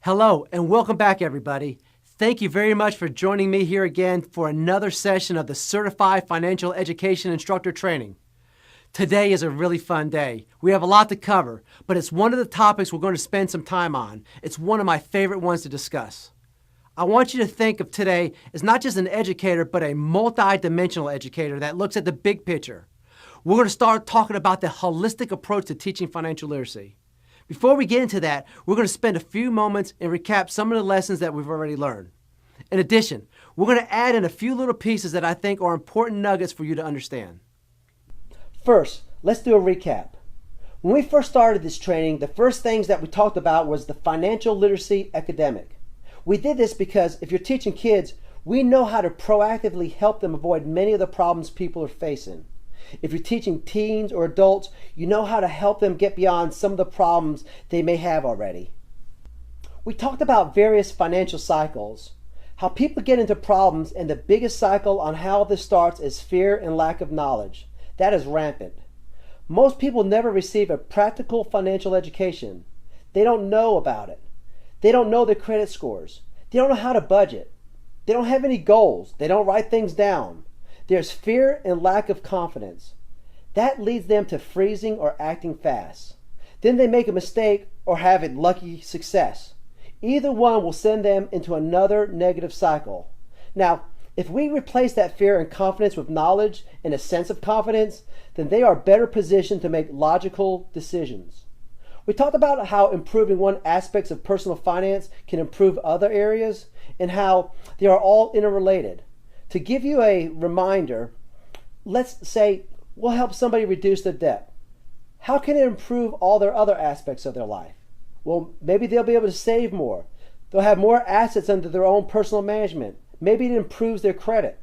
Hello and welcome back, everybody. Thank you very much for joining me here again for another session of the Certified Financial Education Instructor Training. Today is a really fun day. We have a lot to cover, but it's one of the topics we're going to spend some time on. It's one of my favorite ones to discuss. I want you to think of today as not just an educator, but a multi-dimensional educator that looks at the big picture. We're going to start talking about the holistic approach to teaching financial literacy. Before we get into that, we're going to spend a few moments and recap some of the lessons that we've already learned. In addition, we're going to add in a few little pieces that I think are important nuggets for you to understand. First, let's do a recap. When we first started this training, the first things that we talked about was the financial literacy epidemic. We did this because if you're teaching kids, we know how to proactively help them avoid many of the problems people are facing. If you're teaching teens or adults, you know how to help them get beyond some of the problems they may have already. We talked about various financial cycles, how people get into problems, and the biggest cycle on how this starts is fear and lack of knowledge. That is rampant. Most people never receive a practical financial education. They don't know about it. They don't know their credit scores. They don't know how to budget. They don't have any goals. They don't write things down. There's fear and lack of confidence. That leads them to freezing or acting fast. Then they make a mistake or have a lucky success. Either one will send them into another negative cycle. Now, if we replace that fear and confidence with knowledge and a sense of confidence, then they are better positioned to make logical decisions. We talked about how improving one aspect of personal finance can improve other areas and how they are all interrelated. To give you a reminder, let's say we'll help somebody reduce their debt. How can it improve all their other aspects of their life? Well, maybe they'll be able to save more. They'll have more assets under their own personal management. Maybe it improves their credit.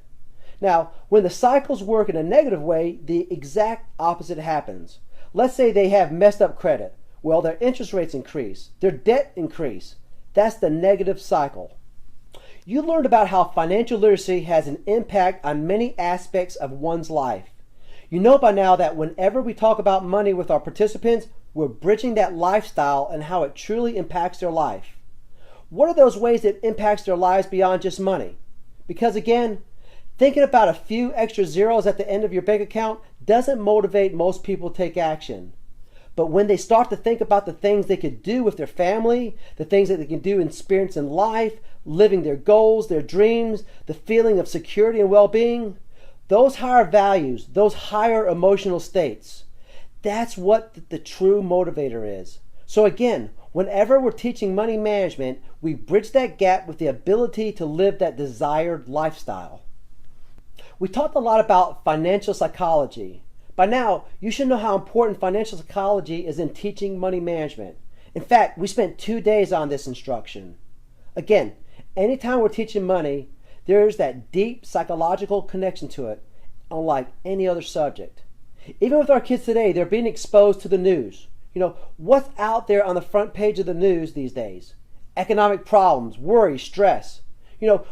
Now, when the cycles work in a negative way, the exact opposite happens. Let's say they have messed up credit. Well, their interest rates increase. Their debt increase. That's the negative cycle. You learned about how financial literacy has an impact on many aspects of one's life. You know by now that whenever we talk about money with our participants, we're bridging that lifestyle and how it truly impacts their life. What are those ways it impacts their lives beyond just money? Because again, thinking about a few extra zeros at the end of your bank account doesn't motivate most people to take action. But when they start to think about the things they could do with their family, the things that they can do and experience in life, living their goals, their dreams, the feeling of security and well-being, those higher values, those higher emotional states, that's what the true motivator is. So again, whenever we're teaching money management, we bridge that gap with the ability to live that desired lifestyle. We talked a lot about financial psychology. By now, you should know how important financial psychology is in teaching money management. In fact, we spent 2 days on this instruction. Again, anytime we're teaching money, there's that deep psychological connection to it, unlike any other subject. Even with our kids today, they're being exposed to the news. What's out there on the front page of the news these days? Economic problems, worry, stress.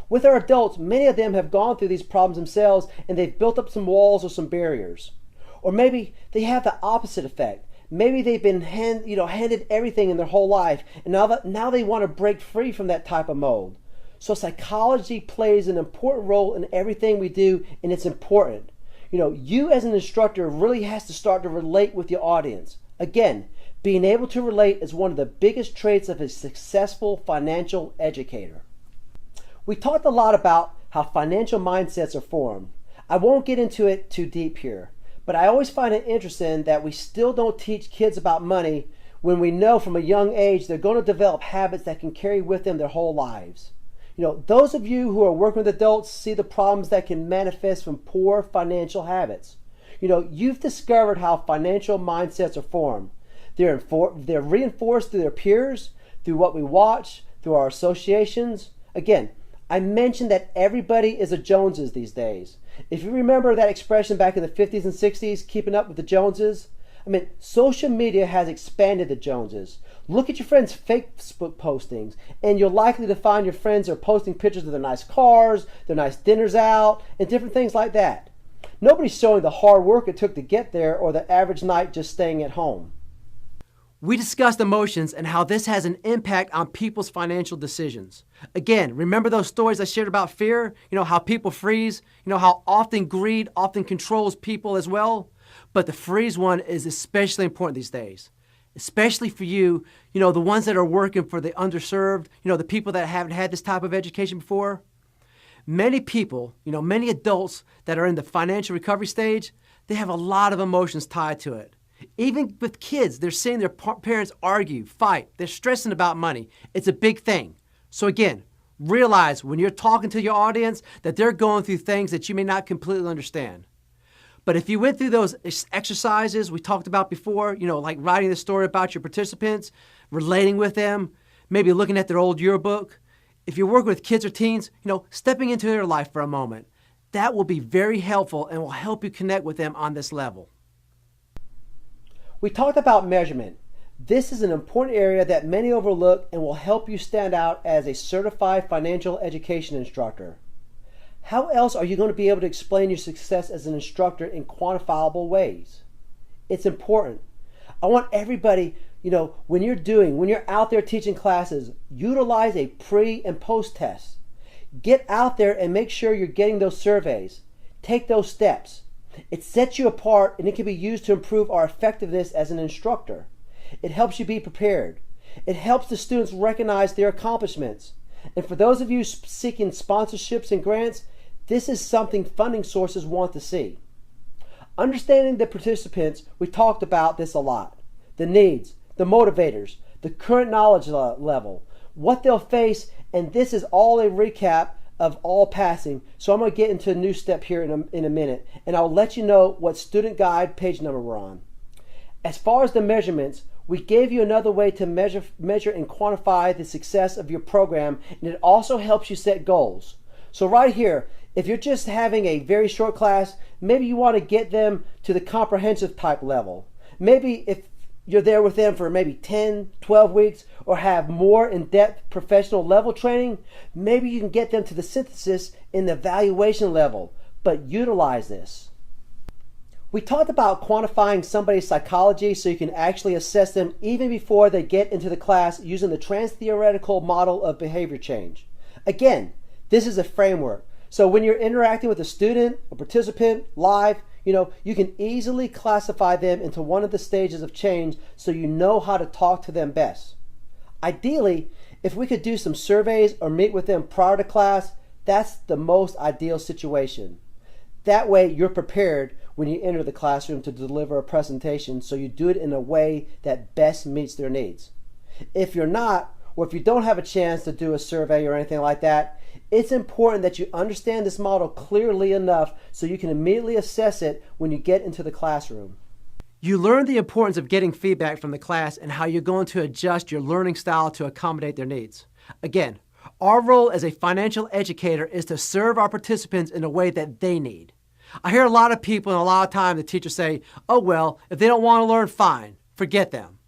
With our adults, many of them have gone through these problems themselves and they've built up some walls or some barriers. Or maybe they have the opposite effect. Maybe they've been handed everything in their whole life, and now they want to break free from that type of mold. So psychology plays an important role in everything we do, and it's important. You as an instructor really has to start to relate with your audience. Again, being able to relate is one of the biggest traits of a successful financial educator. We talked a lot about how financial mindsets are formed. I won't get into it too deep here. But I always find it interesting that we still don't teach kids about money when we know from a young age they're going to develop habits that can carry with them their whole lives. Those of you who are working with adults see the problems that can manifest from poor financial habits. You've discovered how financial mindsets are formed. They're reinforced through their peers, through what we watch, through our associations. Again, I mentioned that everybody is a Joneses these days. If you remember that expression back in the 50s and 60s, keeping up with the Joneses, social media has expanded the Joneses. Look at your friends' Facebook postings, and you're likely to find your friends are posting pictures of their nice cars, their nice dinners out, and different things like that. Nobody's showing the hard work it took to get there or the average night just staying at home. We discussed emotions and how this has an impact on people's financial decisions. Again, remember those stories I shared about fear? How people freeze? How often greed often controls people as well? But the freeze one is especially important these days, especially for you, the ones that are working for the underserved, the people that haven't had this type of education before. Many people, many adults that are in the financial recovery stage, they have a lot of emotions tied to it. Even with kids, they're seeing their parents argue, fight. They're stressing about money. It's a big thing. So again, realize when you're talking to your audience that they're going through things that you may not completely understand. But if you went through those exercises we talked about before, like writing the story about your participants, relating with them, maybe looking at their old yearbook, if you're working with kids or teens, stepping into their life for a moment, that will be very helpful and will help you connect with them on this level. We talked about measurement. This is an important area that many overlook and will help you stand out as a certified financial education instructor. How else are you going to be able to explain your success as an instructor in quantifiable ways? It's important. I want everybody, when you're out there teaching classes, utilize a pre and post test. Get out there and make sure you're getting those surveys. Take those steps. It sets you apart and it can be used to improve our effectiveness as an instructor. It helps you be prepared. It helps the students recognize their accomplishments. And for those of you seeking sponsorships and grants, this is something funding sources want to see. Understanding the participants, we talked about this a lot. The needs, the motivators, the current knowledge level, what they'll face, and this is all a recap of all passing. So I'm going to get into a new step here in a minute, and I'll let you know what student guide page number we're on. As far as the measurements, we gave you another way to measure and quantify the success of your program, and it also helps you set goals. So right here, if you're just having a very short class, maybe you want to get them to the comprehensive type level. Maybe if you're there with them for maybe 10, 12 weeks, or have more in-depth professional level training, maybe you can get them to the synthesis in the evaluation level, but utilize this. We talked about quantifying somebody's psychology so you can actually assess them even before they get into the class using the trans-theoretical model of behavior change. Again, this is a framework. So when you're interacting with a student, a participant, live, you can easily classify them into one of the stages of change so you know how to talk to them best. Ideally, if we could do some surveys or meet with them prior to class, that's the most ideal situation. That way you're prepared when you enter the classroom to deliver a presentation, so you do it in a way that best meets their needs. If you're not, or if you don't have a chance to do a survey or anything like that, it's important that you understand this model clearly enough so you can immediately assess it when you get into the classroom. You learn the importance of getting feedback from the class and how you're going to adjust your learning style to accommodate their needs. Again, our role as a financial educator is to serve our participants in a way that they need. I hear a lot of people and a lot of time the teachers say, oh well, if they don't want to learn, fine, forget them.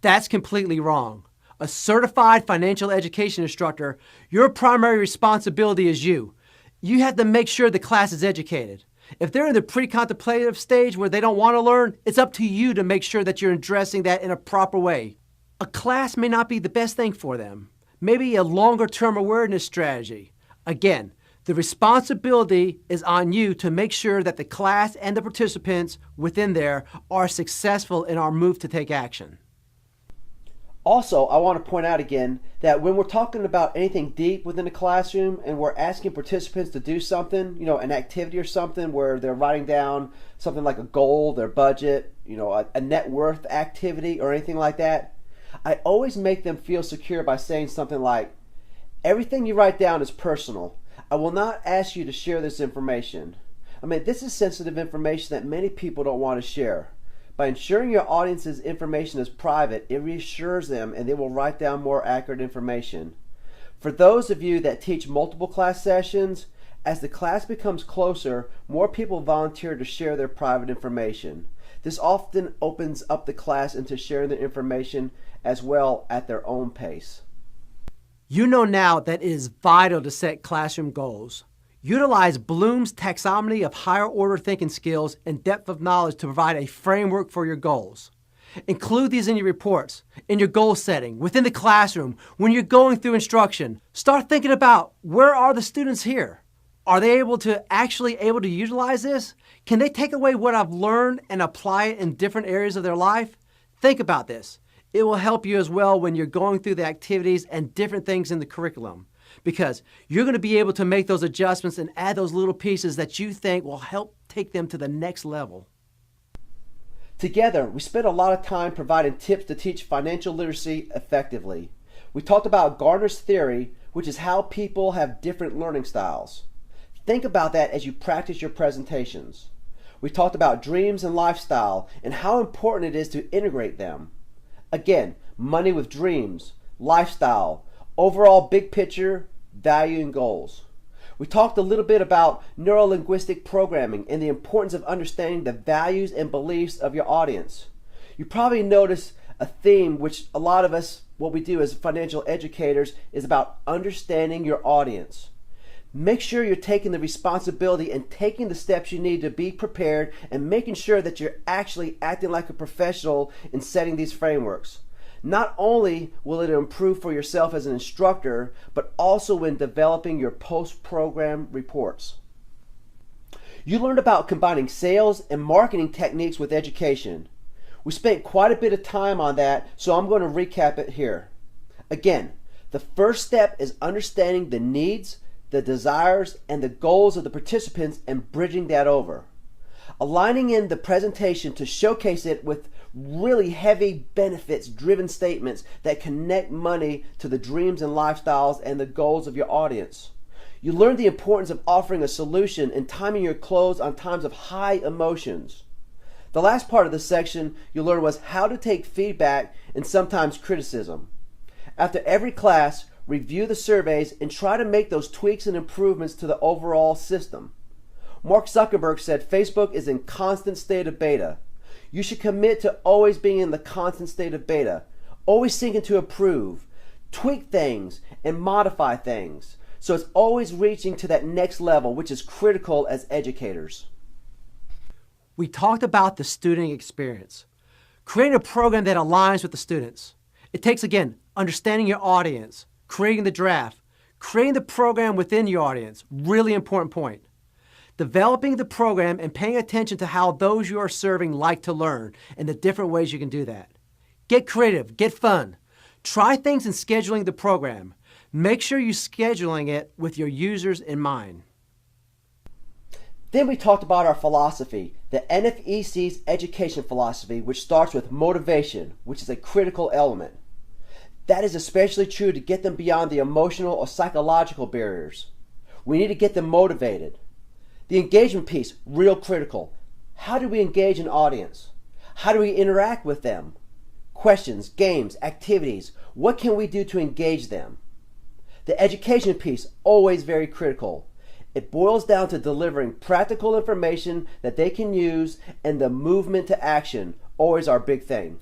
That's completely wrong. A certified financial education instructor, your primary responsibility is you. You have to make sure the class is educated. If they're in the pre-contemplative stage where they don't want to learn, it's up to you to make sure that you're addressing that in a proper way. A class may not be the best thing for them. Maybe a longer-term awareness strategy. Again, the responsibility is on you to make sure that the class and the participants within there are successful in our move to take action. Also, I want to point out again that when we're talking about anything deep within the classroom and we're asking participants to do something, an activity or something where they're writing down something like a goal, their budget, a net worth activity or anything like that, I always make them feel secure by saying something like, everything you write down is personal. I will not ask you to share this information. This is sensitive information that many people don't want to share. By ensuring your audience's information is private, it reassures them and they will write down more accurate information. For those of you that teach multiple class sessions, as the class becomes closer, more people volunteer to share their private information. This often opens up the class into sharing their information as well at their own pace. You know now that it is vital to set classroom goals. Utilize Bloom's taxonomy of higher order thinking skills and depth of knowledge to provide a framework for your goals. Include these in your reports, in your goal setting, within the classroom, when you're going through instruction. Start thinking about, where are the students here? Are they able to utilize this? Can they take away what I've learned and apply it in different areas of their life? Think about this. It will help you as well when you're going through the activities and different things in the curriculum, because you're going to be able to make those adjustments and add those little pieces that you think will help take them to the next level. Together, we spent a lot of time providing tips to teach financial literacy effectively. We talked about Gardner's theory, which is how people have different learning styles. Think about that as you practice your presentations. We talked about dreams and lifestyle and how important it is to integrate them. Again, money with dreams, lifestyle, overall big picture, value and goals. We talked a little bit about neuro-linguistic programming and the importance of understanding the values and beliefs of your audience. You probably noticed a theme which a lot of us, what we do as financial educators, is about understanding your audience. Make sure you're taking the responsibility and taking the steps you need to be prepared and making sure that you're actually acting like a professional in setting these frameworks. Not only will it improve for yourself as an instructor, but also when developing your post-program reports. You learned about combining sales and marketing techniques with education. We spent quite a bit of time on that, so I'm going to recap it here. Again, the first step is understanding the needs, the desires, and the goals of the participants and bridging that over. Aligning in the presentation to showcase it with really heavy benefits-driven statements that connect money to the dreams and lifestyles and the goals of your audience. You learn the importance of offering a solution and timing your close on times of high emotions. The last part of the section you learned was how to take feedback and sometimes criticism. After every class, review the surveys and try to make those tweaks and improvements to the overall system. Mark Zuckerberg said Facebook is in constant state of beta. You should commit to always being in the constant state of beta, always seeking to improve, tweak things, and modify things. So it's always reaching to that next level, which is critical as educators. We talked about the student experience. Creating a program that aligns with the students. It takes, again, understanding your audience, creating the draft, creating the program within your audience, really important point. Developing the program and paying attention to how those you are serving like to learn and the different ways you can do that. Get creative, get fun. Try things in scheduling the program. Make sure you're scheduling it with your users in mind. Then we talked about our philosophy, the NFEC's education philosophy, which starts with motivation, which is a critical element. That is especially true to get them beyond the emotional or psychological barriers. We need to get them motivated. The engagement piece, real critical. How do we engage an audience? How do we interact with them? Questions, games, activities. What can we do to engage them? The education piece, always very critical. It boils down to delivering practical information that they can use, and the movement to action, always our big thing.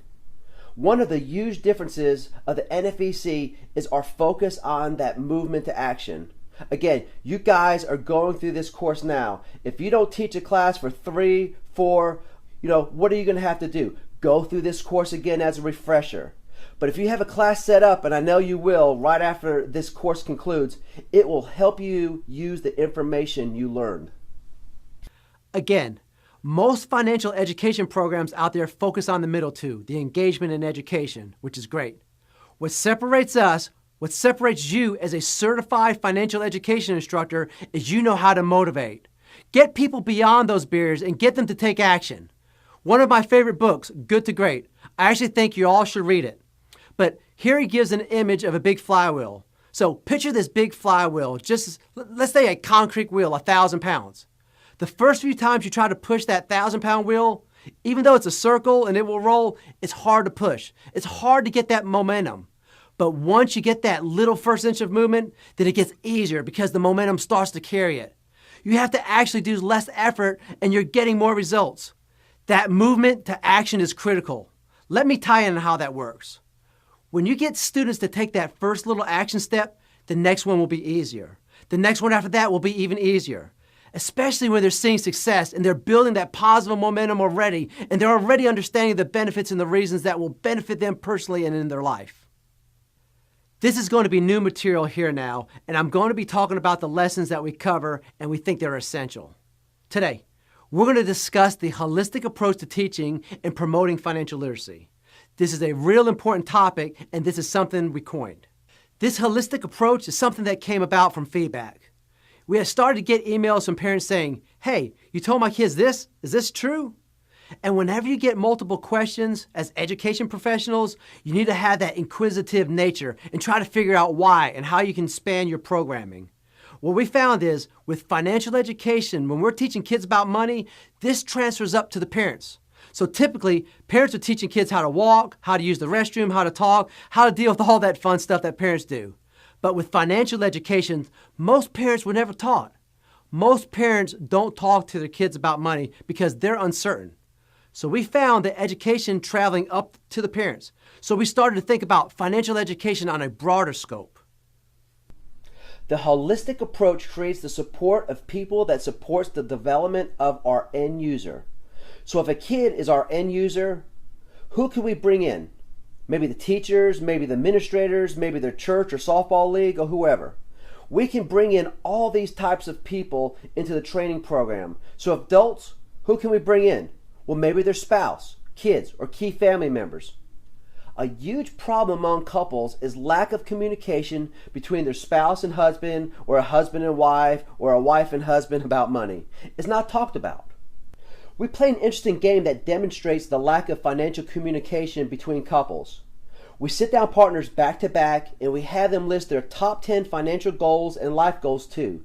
One of the huge differences of the NFEC is our focus on that movement to action. Again, you guys are going through this course now. If you don't teach a class for 3, 4, what are you going to have to do? Go through this course again as a refresher. But if you have a class set up, and I know you will right after this course concludes, it will help you use the information you learned. Again, most financial education programs out there focus on the middle two, the engagement and education, which is great. What separates us, what separates you as a certified financial education instructor is you know how to motivate. Get people beyond those barriers and get them to take action. One of my favorite books, Good to Great. I actually think you all should read it. But here he gives an image of a big flywheel. So picture this big flywheel, let's say a concrete wheel, 1,000 pounds. The first few times you try to push that 1,000-pound wheel, even though it's a circle and it will roll, it's hard to push. It's hard to get that momentum. But once you get that little first inch of movement, then it gets easier because the momentum starts to carry it. You have to actually do less effort and you're getting more results. That movement to action is critical. Let me tie in how that works. When you get students to take that first little action step, the next one will be easier. The next one after that will be even easier. especially when they're seeing success and they're building that positive momentum already, and they're already understanding the benefits and the reasons that will benefit them personally and in their life. This is going to be new material here now, and I'm going to be talking about the lessons that we cover and we think they're essential. Today, we're going to discuss the holistic approach to teaching and promoting financial literacy. This is a real important topic, and this is something we coined. This holistic approach is something that came about from feedback. We had started to get emails from parents saying, "Hey, you told my kids this? Is this true?" And whenever you get multiple questions as education professionals, you need to have that inquisitive nature and try to figure out why and how you can expand your programming. What we found is with financial education, when we're teaching kids about money, this transfers up to the parents. So typically, parents are teaching kids how to walk, how to use the restroom, how to talk, how to deal with all that fun stuff that parents do. But with financial education, most parents were never taught. Most parents don't talk to their kids about money because they're uncertain. So we found that education traveling up to the parents. So we started to think about financial education on a broader scope. The holistic approach creates the support of people that supports the development of our end user. So if a kid is our end user, who can we bring in? Maybe the teachers, maybe the administrators, maybe their church or softball league or whoever. We can bring in all these types of people into the training program. So adults, who can we bring in? Well, maybe their spouse, kids, or key family members. A huge problem among couples is lack of communication between their spouse and husband, or a husband and wife, or a wife and husband about money. It's not talked about. We play an interesting game that demonstrates the lack of financial communication between couples. We sit down partners back to back and we have them list their top 10 financial goals and life goals too.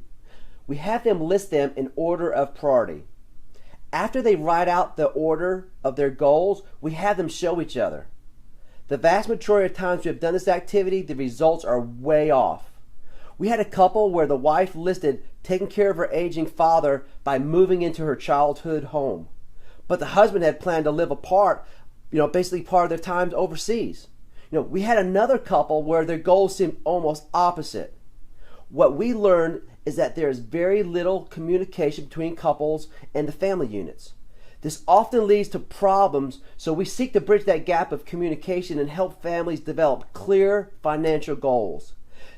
We have them list them in order of priority. After they write out the order of their goals, we have them show each other. The vast majority of times we have done this activity, the results are way off. We had a couple where the wife listed taking care of her aging father by moving into her childhood home. But the husband had planned to live apart, basically part of their time overseas. We had another couple where their goals seemed almost opposite. What we learned is that there is very little communication between couples and the family units. This often leads to problems, so we seek to bridge that gap of communication and help families develop clear financial goals.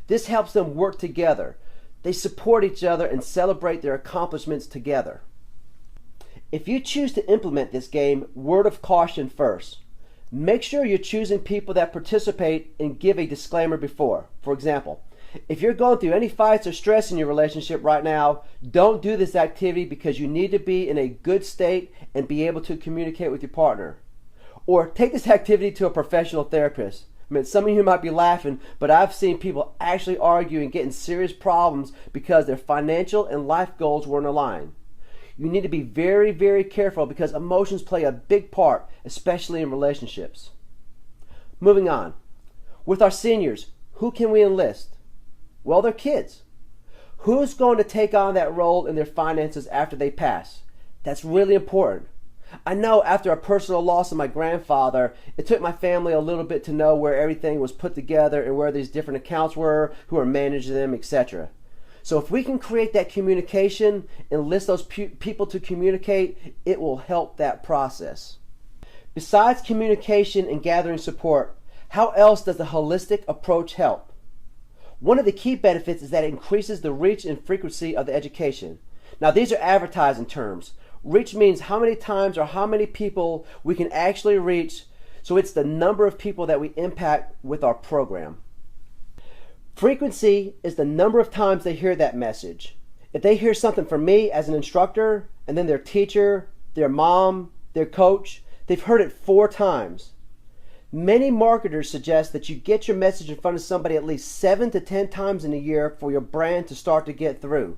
This helps them work together. They support each other and celebrate their accomplishments together. If you choose to implement this game, word of caution first. Make sure you're choosing people that participate and give a disclaimer before. For example, if you're going through any fights or stress in your relationship right now, don't do this activity because you need to be in a good state and be able to communicate with your partner. Or take this activity to a professional therapist. Some of you might be laughing, but I've seen people actually argue and get in serious problems because their financial and life goals weren't aligned. You need to be very, very careful because emotions play a big part, especially in relationships. Moving on. With our seniors, who can we enlist? Well, they're kids. Who's going to take on that role in their finances after they pass? That's really important. I know after a personal loss of my grandfather, it took my family a little bit to know where everything was put together and where these different accounts were, who were managing them, etc. So if we can create that communication and list those people to communicate, it will help that process. Besides communication and gathering support, how else does the holistic approach help? One of the key benefits is that it increases the reach and frequency of the education. Now these are advertising terms. Reach means how many times or how many people we can actually reach, so it's the number of people that we impact with our program. Frequency is the number of times they hear that message. If they hear something from me as an instructor, and then their teacher, their mom, their coach, they've heard it 4 times. Many marketers suggest that you get your message in front of somebody at least 7 to 10 times in a year for your brand to start to get through.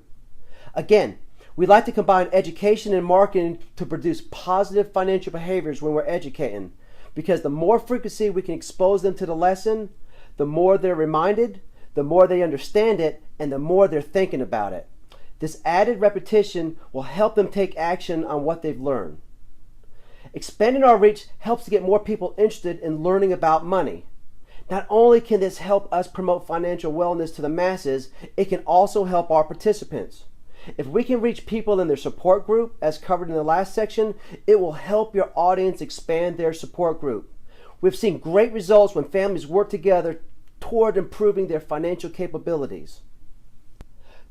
Again, we like to combine education and marketing to produce positive financial behaviors when we're educating, because the more frequency we can expose them to the lesson, the more they're reminded, the more they understand it, and the more they're thinking about it. This added repetition will help them take action on what they've learned. Expanding our reach helps to get more people interested in learning about money. Not only can this help us promote financial wellness to the masses, it can also help our participants. If we can reach people in their support group, as covered in the last section, it will help your audience expand their support group. We've seen great results when families work together toward improving their financial capabilities.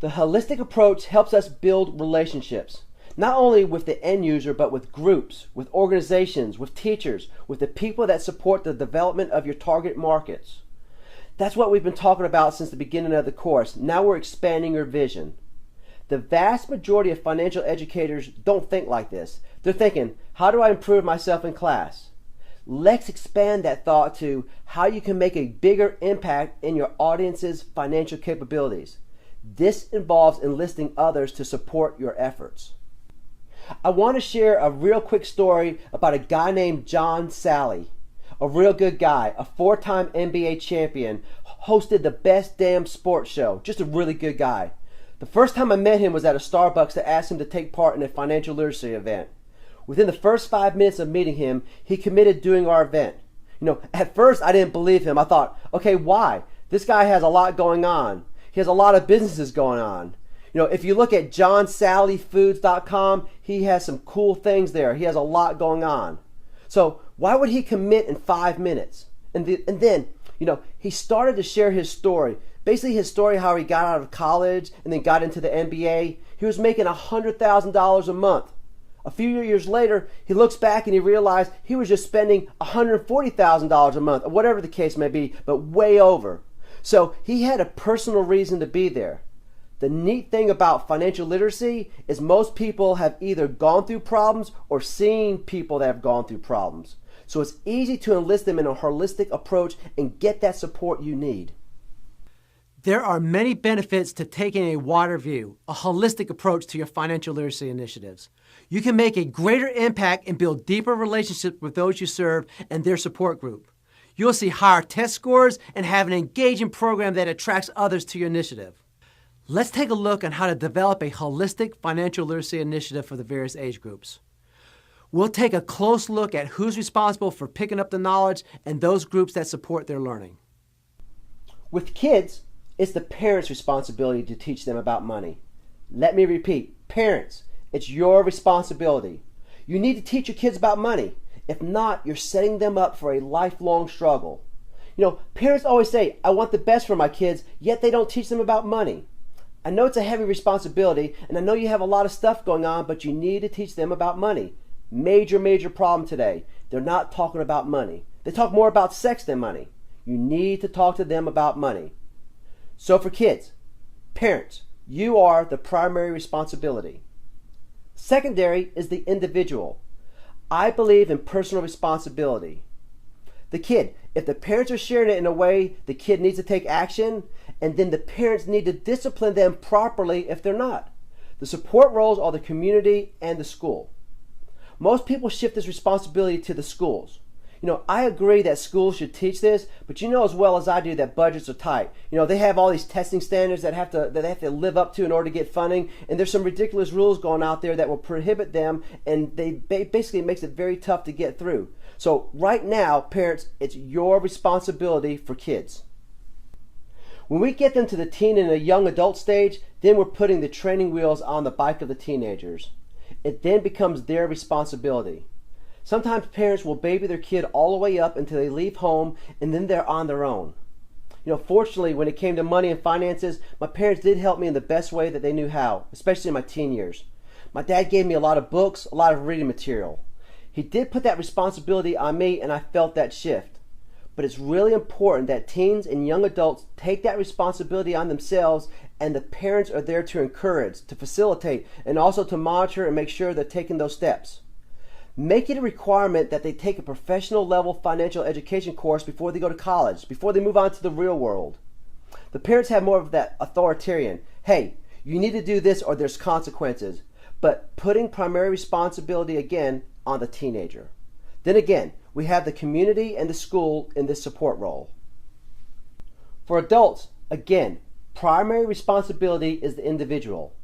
The holistic approach helps us build relationships, not only with the end user, but with groups, with organizations, with teachers, with the people that support the development of your target markets. That's what we've been talking about since the beginning of the course. Now we're expanding your vision. The vast majority of financial educators don't think like this. They're thinking, how do I improve myself in class? Let's expand that thought to how you can make a bigger impact in your audience's financial capabilities. This involves enlisting others to support your efforts. I want to share a real quick story about a guy named John Sally. A real good guy, a 4-time NBA champion, hosted the best damn sports show. Just a really good guy. The first time I met him was at a Starbucks to ask him to take part in a financial literacy event. Within the first 5 minutes of meeting him, he committed doing our event. At first I didn't believe him. I thought, okay, why? This guy has a lot going on. He has a lot of businesses going on. If you look at johnsallyfoods.com, he has some cool things there. He has a lot going on. So why would he commit in 5 minutes? And then, he started to share his story. Basically his story, how he got out of college and then got into the NBA. He was making $100,000 a month. A few years later, he looks back and he realized he was just spending $140,000 a month, or whatever the case may be, but way over. So he had a personal reason to be there. The neat thing about financial literacy is most people have either gone through problems or seen people that have gone through problems. So it's easy to enlist them in a holistic approach and get that support you need. There are many benefits to taking a wider view, a holistic approach to your financial literacy initiatives. You can make a greater impact and build deeper relationships with those you serve and their support group. You'll see higher test scores and have an engaging program that attracts others to your initiative. Let's take a look on how to develop a holistic financial literacy initiative for the various age groups. We'll take a close look at who's responsible for picking up the knowledge and those groups that support their learning. With kids, it's the parents' responsibility to teach them about money. Let me repeat, parents, it's your responsibility. You need to teach your kids about money. If not, you're setting them up for a lifelong struggle. Parents always say, I want the best for my kids, yet they don't teach them about money. I know it's a heavy responsibility, and I know you have a lot of stuff going on, but you need to teach them about money. Major problem today. They're not talking about money. They talk more about sex than money. You need to talk to them about money. So for kids, parents, you are the primary responsibility. Secondary is the individual. I believe in personal responsibility. The kid, if the parents are sharing it in a way, the kid needs to take action, and then the parents need to discipline them properly if they're not. The support roles are the community and the school. Most people shift this responsibility to the schools. I agree that schools should teach this, but you know as well as I do that budgets are tight. They have all these testing standards that they have to live up to in order to get funding, and there's some ridiculous rules going out there that will prohibit them, and basically it makes it very tough to get through. So right now, parents, it's your responsibility for kids. When we get them to the teen and a young adult stage, then we're putting the training wheels on the bike of the teenagers. It then becomes their responsibility. Sometimes parents will baby their kid all the way up until they leave home, and then they're on their own. Fortunately, when it came to money and finances, my parents did help me in the best way that they knew how, especially in my teen years. My dad gave me a lot of books, a lot of reading material. He did put that responsibility on me, and I felt that shift. But it's really important that teens and young adults take that responsibility on themselves, and the parents are there to encourage, to facilitate, and also to monitor and make sure they're taking those steps. Make it a requirement that they take a professional level financial education course before they go to college, before they move on to the real world. The parents have more of that authoritarian, hey, you need to do this or there's consequences, but putting primary responsibility again on the teenager. Then again, we have the community and the school in this support role. For adults, again, primary responsibility is the individual.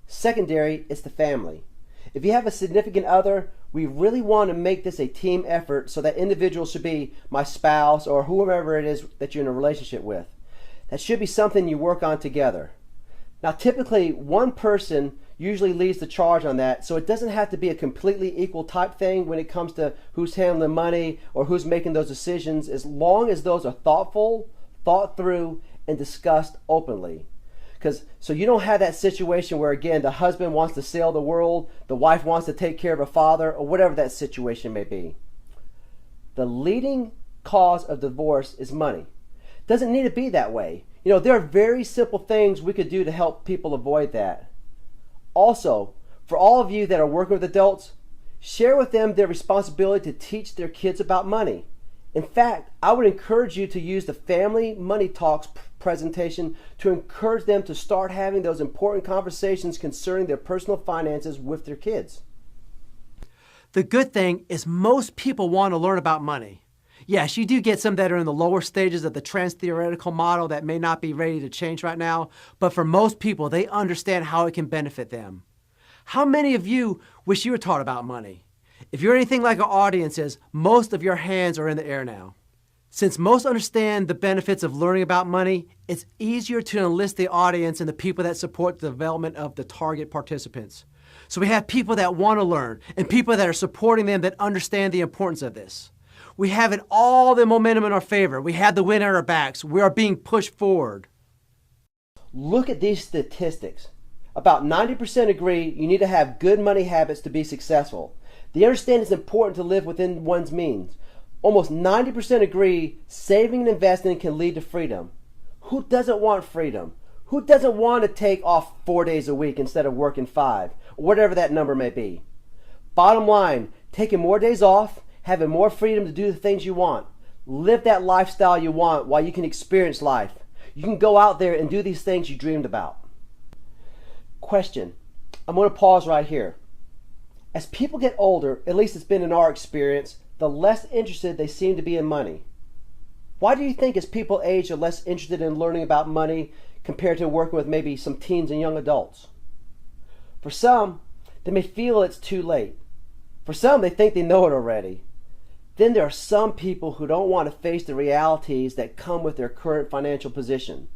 Secondary is the family. If you have a significant other, we really want to make this a team effort, so that individual should be my spouse or whoever it is that you're in a relationship with. That should be something you work on together. Now typically one person usually leads the charge on that. So it doesn't have to be a completely equal type thing when it comes to who's handling money or who's making those decisions, as long as those are thoughtful, thought through, and discussed openly. So you don't have that situation where, again, the husband wants to sail the world, the wife wants to take care of a father, or whatever that situation may be. The leading cause of divorce is money. Doesn't need to be that way. There are very simple things we could do to help people avoid that. Also, for all of you that are working with adults, share with them their responsibility to teach their kids about money. In fact, I would encourage you to use the Family Money Talks presentation to encourage them to start having those important conversations concerning their personal finances with their kids. The good thing is most people want to learn about money. Yes, you do get some that are in the lower stages of the trans-theoretical model that may not be ready to change right now, but for most people, they understand how it can benefit them. How many of you wish you were taught about money? If you're anything like our audience is, most of your hands are in the air now. Since most understand the benefits of learning about money, it's easier to enlist the audience and the people that support the development of the target participants. So we have people that want to learn and people that are supporting them that understand the importance of this. We have it all the momentum in our favor. We have the wind at our backs. We are being pushed forward. Look at these statistics. About 90% agree you need to have good money habits to be successful. They understand it's important to live within one's means. Almost 90% agree saving and investing can lead to freedom. Who doesn't want freedom? Who doesn't want to take off 4 days a week instead of working 5, or whatever that number may be? Bottom line, taking more days off, having more freedom to do the things you want. Live that lifestyle you want while you can experience life. You can go out there and do these things you dreamed about. Question. I'm going to pause right here. As people get older, at least it's been in our experience, the less interested they seem to be in money. Why do you think as people age are less interested in learning about money compared to working with maybe some teens and young adults? For some, they may feel it's too late. For some, they think they know it already. Then there are some people who don't want to face the realities that come with their current financial position.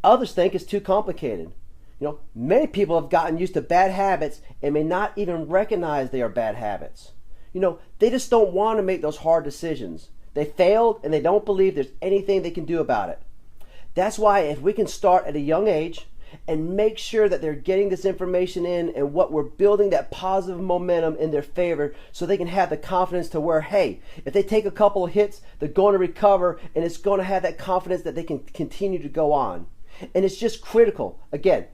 Others think it's too complicated. Many people have gotten used to bad habits and may not even recognize they are bad habits. They just don't want to make those hard decisions. They failed and they don't believe there's anything they can do about it. That's why if we can start at a young age and make sure that they're getting this information in and what we're building that positive momentum in their favor so they can have the confidence to where, hey, if they take a couple of hits, they're going to recover and it's going to have that confidence that they can continue to go on. And it's just critical. Again,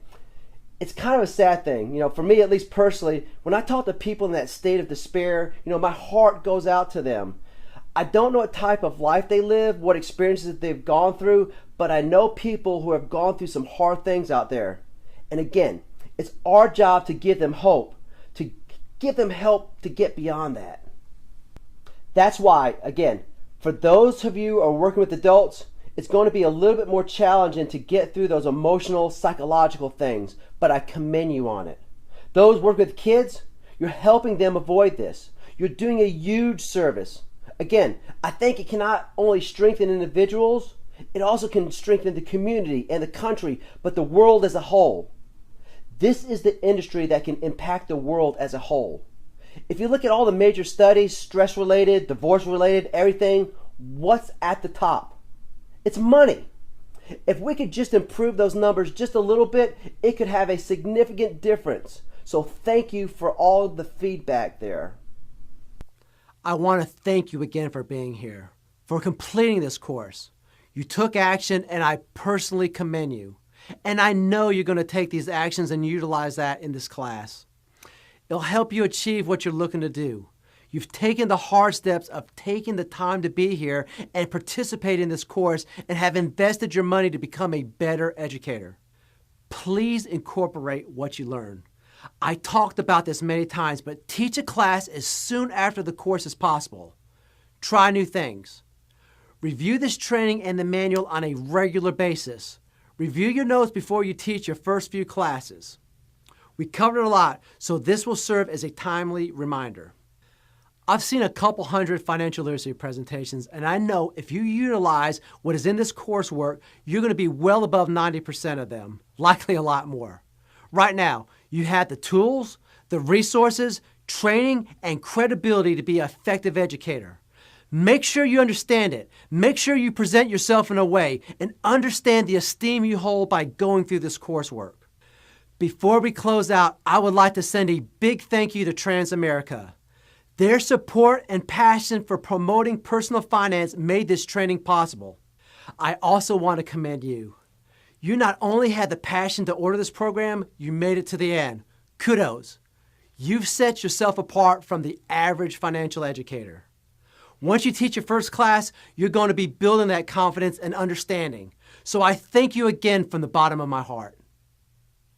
it's kind of a sad thing, for me at least personally, when I talk to people in that state of despair, my heart goes out to them. I don't know what type of life they live, what experiences they've gone through, but I know people who have gone through some hard things out there. And again, it's our job to give them hope, to give them help to get beyond that. That's why, again, for those of you who are working with adults, it's going to be a little bit more challenging to get through those emotional, psychological things, but I commend you on it. Those working with kids, you're helping them avoid this. You're doing a huge service. Again, I think it can not only strengthen individuals, it also can strengthen the community and the country, but the world as a whole. This is the industry that can impact the world as a whole. If you look at all the major studies, stress-related, divorce-related, everything, what's at the top? It's money. If we could just improve those numbers just a little bit, it could have a significant difference. So thank you for all the feedback there. I want to thank you again for being here, for completing this course. You took action and I personally commend you. And I know you're going to take these actions and utilize that in this class. It'll help you achieve what you're looking to do. You've taken the hard steps of taking the time to be here and participate in this course and have invested your money to become a better educator. Please incorporate what you learn. I talked about this many times, but teach a class as soon after the course as possible. Try new things. Review this training and the manual on a regular basis. Review your notes before you teach your first few classes. We covered a lot, so this will serve as a timely reminder. I've seen a couple hundred financial literacy presentations, and I know if you utilize what is in this coursework, you're going to be well above 90% of them, likely a lot more. Right now, you have the tools, the resources, training, and credibility to be an effective educator. Make sure you understand it. Make sure you present yourself in a way and understand the esteem you hold by going through this coursework. Before we close out, I would like to send a big thank you to Transamerica. Their support and passion for promoting personal finance made this training possible. I also want to commend you. You not only had the passion to order this program, you made it to the end. Kudos. You've set yourself apart from the average financial educator. Once you teach your first class, you're going to be building that confidence and understanding. So I thank you again from the bottom of my heart.